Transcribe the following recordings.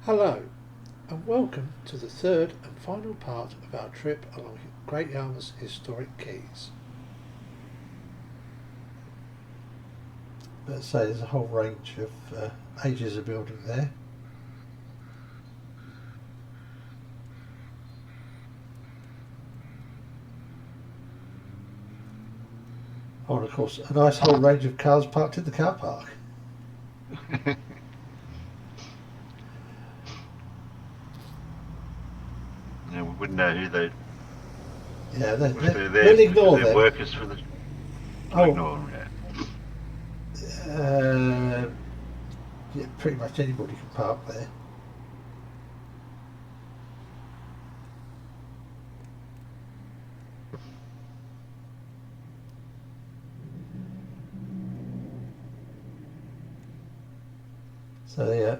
Hello, and welcome to the third and final part of our trip along Great Yarmouth's historic quays. Let's say there's a whole range of ages of building there. Oh, and of course, a nice whole range of cars parked in the car park. Yeah, we wouldn't know who they Yeah, if they're there we'll because ignore they're them. workers for the. We'll Oh, ignore them. Yeah. uh, yeah, pretty much anybody can park there. So yeah,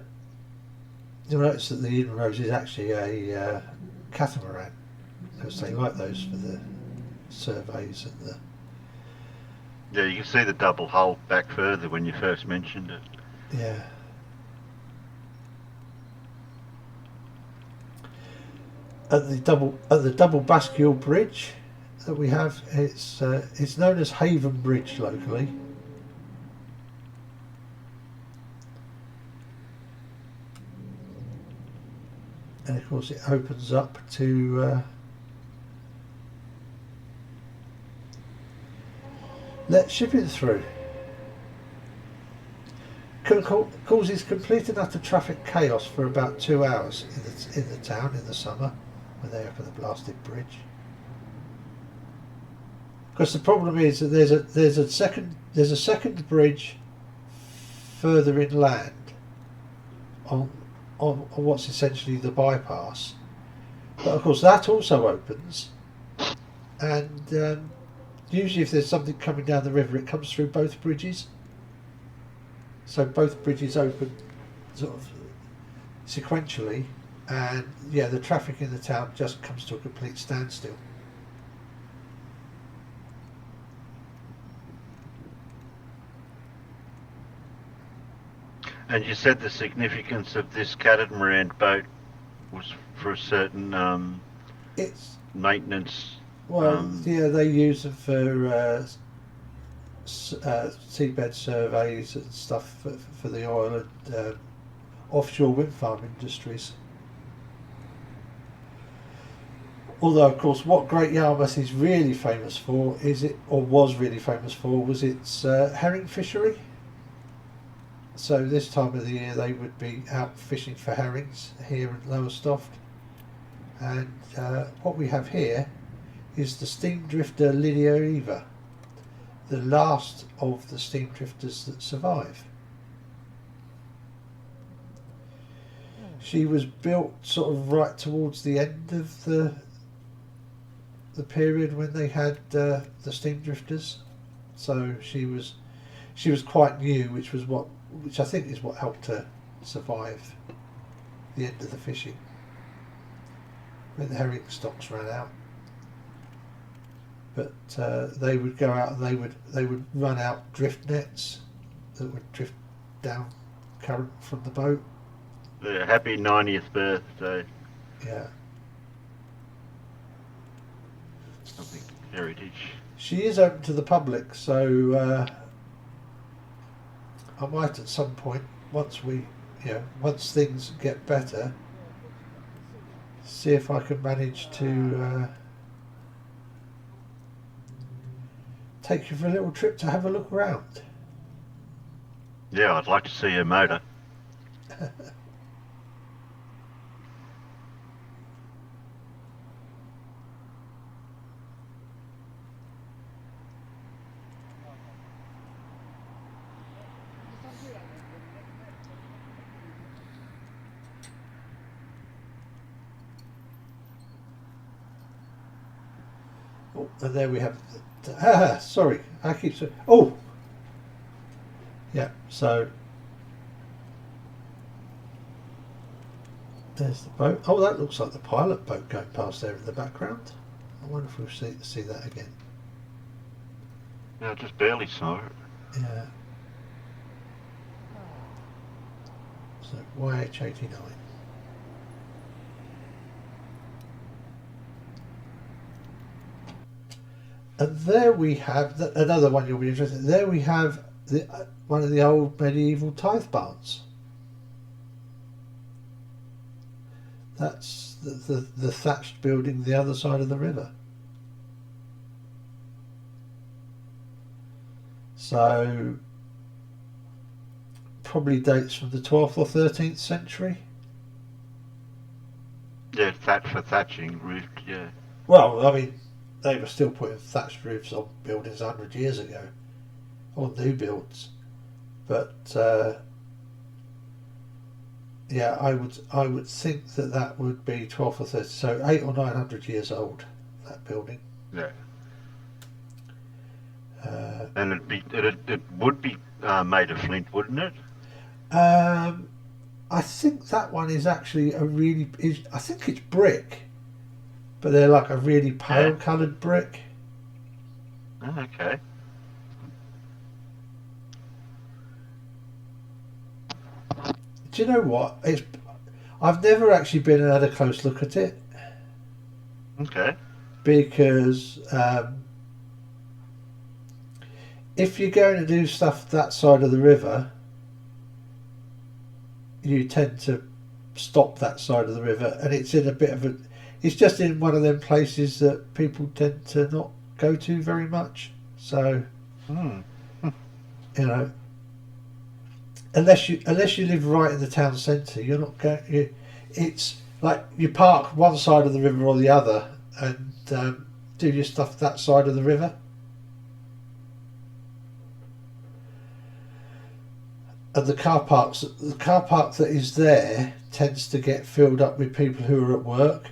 you'll notice that the inroads is actually a catamaran. Because they like those for the surveys and the. Yeah, you can see the double hull back further when you first mentioned it. Yeah. At the double bascule bridge that we have, it's known as Haven Bridge locally. And of course it opens up to let shipping through. Causes complete and utter traffic chaos for about 2 hours in the town in the summer when they open the blasted bridge. Because the problem is that there's a second bridge further inland on what's essentially the bypass, but of course that also opens, and usually if there's something coming down the river, it comes through both bridges. So both bridges open sort of sequentially, and yeah, the traffic in the town just comes to a complete standstill. And you said the significance of this catamaran boat was for a certain It's maintenance. well, yeah, they use it for seabed surveys and stuff for the oil and offshore wind farm industries. Although, of course, what Great Yarmouth is really famous for was really famous for, was its herring fishery. So this time of the year they would be out fishing for herrings here at Lowestoft. And what we have here is the steam drifter Lydia Eva, the last of the steam drifters that survive. She was built sort of right towards the end of the period when they had the steam drifters. So she was quite new, which I think is what helped her survive the end of the fishing when the herring stocks ran out. But they would go out and they would run out drift nets that would drift down current from the boat. The happy 90th birthday. Yeah, Something heritage. she is open to the public, so I might at some point, once things get better, see if I can manage to take you for a little trip to have a look around. Yeah, I'd like to see her motor. Oh, and there we have. Sorry, I keep saying. Oh, yeah. So there's the boat. Oh, that looks like the pilot boat going past there in the background. I wonder if we'll see that again. Yeah, I just barely saw it. Yeah. So YH89. there we have another one you'll be interested in. There we have one of the old medieval tithe barns. That's the thatched building the other side of the river. So probably dates from the 12th or 13th century. Yeah, thatching, roofed, yeah. Well, I mean, they were still putting thatched roofs on buildings 100 years ago, on new builds. But yeah, I would think that would be 12 or 30, so 800 or 900 years old, that building. Yeah. And it would be made of flint, wouldn't it? I think that one is actually I think it's brick, but they're like a really pale coloured brick. Oh, okay. Do you know what? I've never actually been and had a close look at it. Okay. Because if you're going to do stuff that side of the river, you tend to stop that side of the river, and it's in a bit of it's just in one of them places that people tend to not go to very much. So, you know, unless you live right in the town centre, you're not going. It's like you park one side of the river or the other, and do your stuff that side of the river. And the car park that is there tends to get filled up with people who are at work,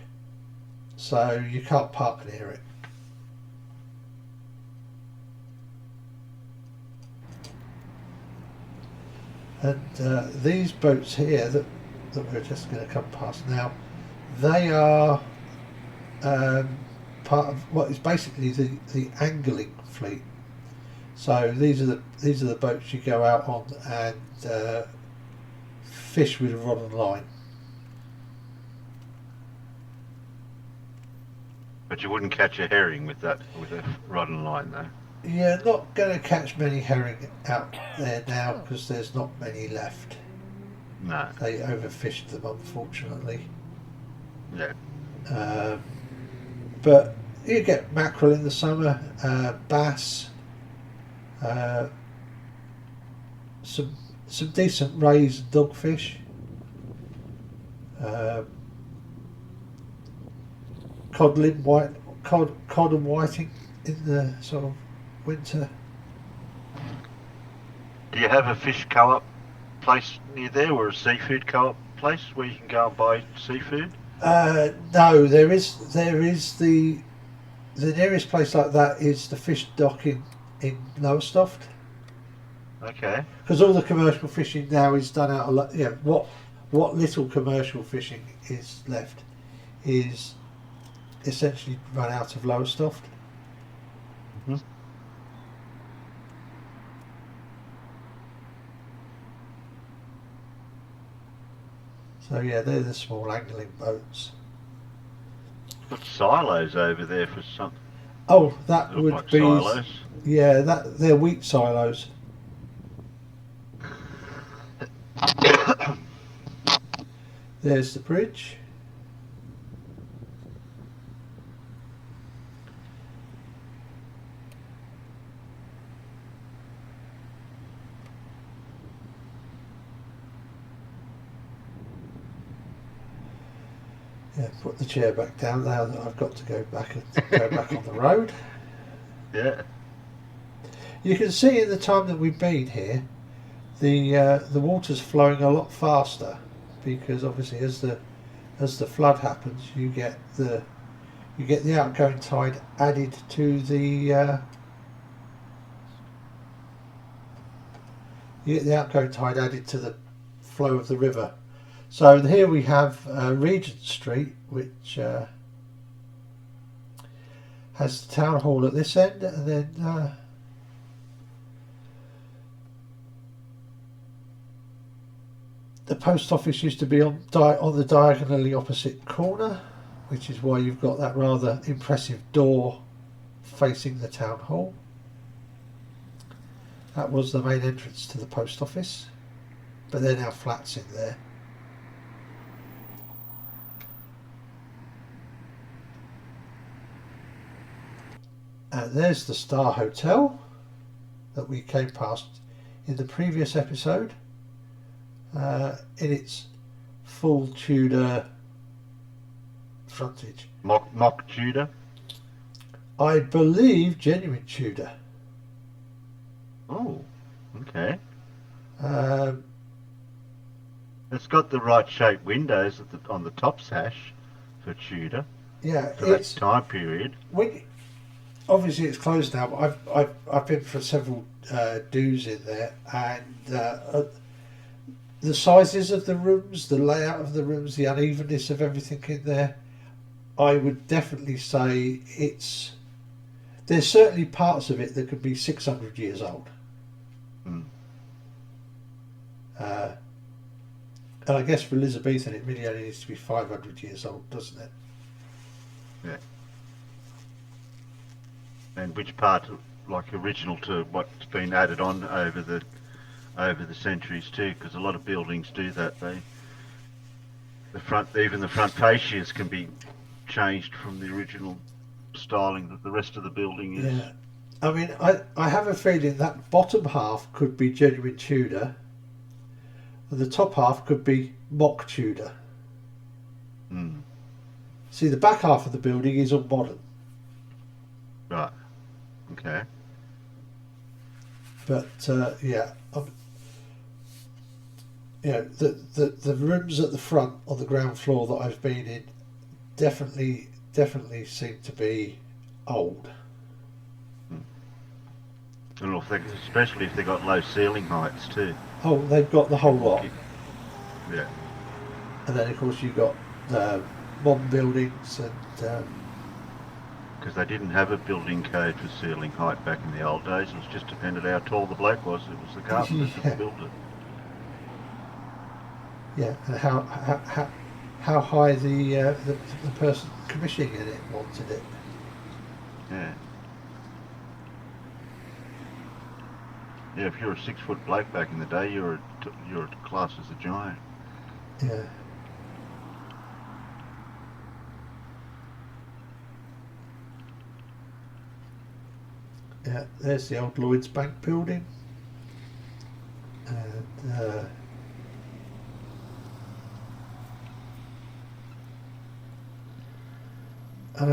so you can't park near it. And these boats here that we're just going to come past now, they are part of what is basically the angling fleet. So these are the boats you go out on and fish with a rod and line. But you wouldn't catch a herring with a rod and line, though. You're not going to catch many herring out there now because there's not many left. No. They overfished them, unfortunately. Yeah. But you get mackerel in the summer, bass, some decent rays and dogfish. Cod and whiting in the sort of winter. Do you have a fish co-op place near there, or a seafood co-op place where you can go and buy seafood? No, there is the nearest place like that is the fish dock in Lowestoft. Okay. Because all the commercial fishing now is done out of what little commercial fishing is left is essentially run out of Lowestoft. Mm-hmm. So yeah, they're the small angling boats. Got silos over there for some. Oh, that Look would like be silos. Yeah, they're wheat silos. There's the bridge. Yeah, put the chair back down now that I've got to go back on the road. Yeah. You can see in the time that we've been here, the water's flowing a lot faster because obviously as the flood happens, you get the outgoing tide added to the flow of the river. So here we have Regent Street, which has the town hall at this end, and then the post office used to be on the diagonally opposite corner, which is why you've got that rather impressive door facing the town hall. That was the main entrance to the post office, but there are now flats in there. And there's the Star Hotel that we came past in the previous episode, in its full Tudor frontage. Mock Tudor? I believe genuine Tudor. Oh, okay. Um, It's got the right shaped windows on the top sash for Tudor, yeah, for that time period. Obviously it's closed now, but I've been for several do's in there, and the sizes of the rooms, the layout of the rooms, the unevenness of everything in there, I would definitely say there's certainly parts of it that could be 600 years old. Mm. And I guess for Elizabethan it really only needs to be 500 years old, doesn't it? Yeah. And which part, like original to what's been added on over the centuries too? Because a lot of buildings do that. Even the front fascias can be changed from the original styling that the rest of the building is. Yeah. I mean, I have a feeling that bottom half could be genuine Tudor, and the top half could be mock Tudor. Mm. See, the back half of the building is all modern. Right. Okay. But yeah, you know, the rooms at the front on the ground floor that I've been in definitely seem to be old. And especially if they got low ceiling heights too. Oh, they've got the whole lot. Yeah. And then of course you've got modern buildings and. Because they didn't have a building code for ceiling height back in the old days. It was just depended how tall the bloke was. It was the carpenters that built it. Yeah, and how high the person commissioning it wanted it. Yeah. Yeah, if you're a 6 foot bloke back in the day, you're classed as a giant. Yeah. Yeah, there's the old Lloyd's Bank building, and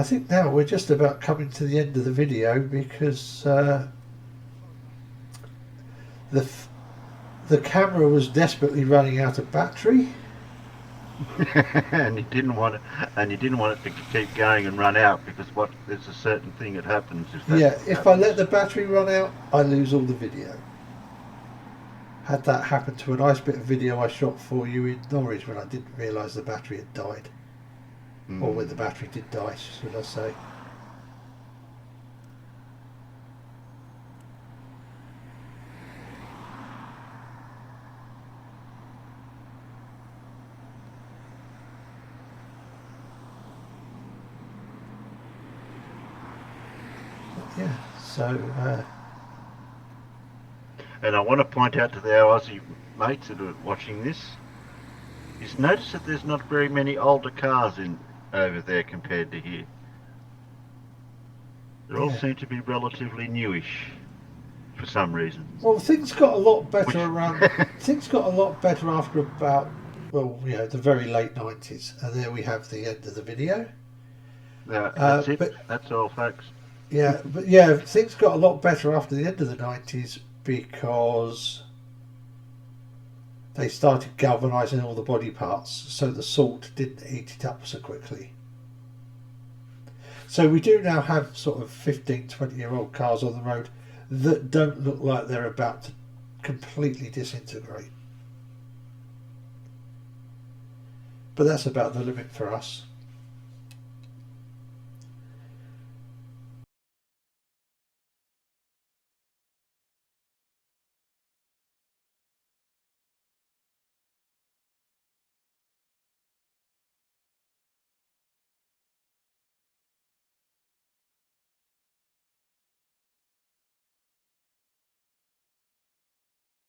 I think now we're just about coming to the end of the video because the camera was desperately running out of battery. and you didn't want it to keep going and run out because there's a certain thing that happens if that happens. If I let the battery run out, I lose all the video. Had that happen to a nice bit of video I shot for you in Norwich when I didn't realise the battery had died. Or when the battery did die, should I say. Yeah, so and I want to point out to our Aussie mates that are watching this, is notice that there's not very many older cars over there compared to here. They all seem to be relatively newish for some reason. Well, things got a lot better around. Things got a lot better after about, well, you know, the very late 90s, and there we have the end of the video. That's it. That's all, folks. Yeah, but yeah, things got a lot better after the end of the 90s because they started galvanising all the body parts so the salt didn't eat it up so quickly. So we do now have sort of 15, 20-year-old cars on the road that don't look like they're about to completely disintegrate. But that's about the limit for us.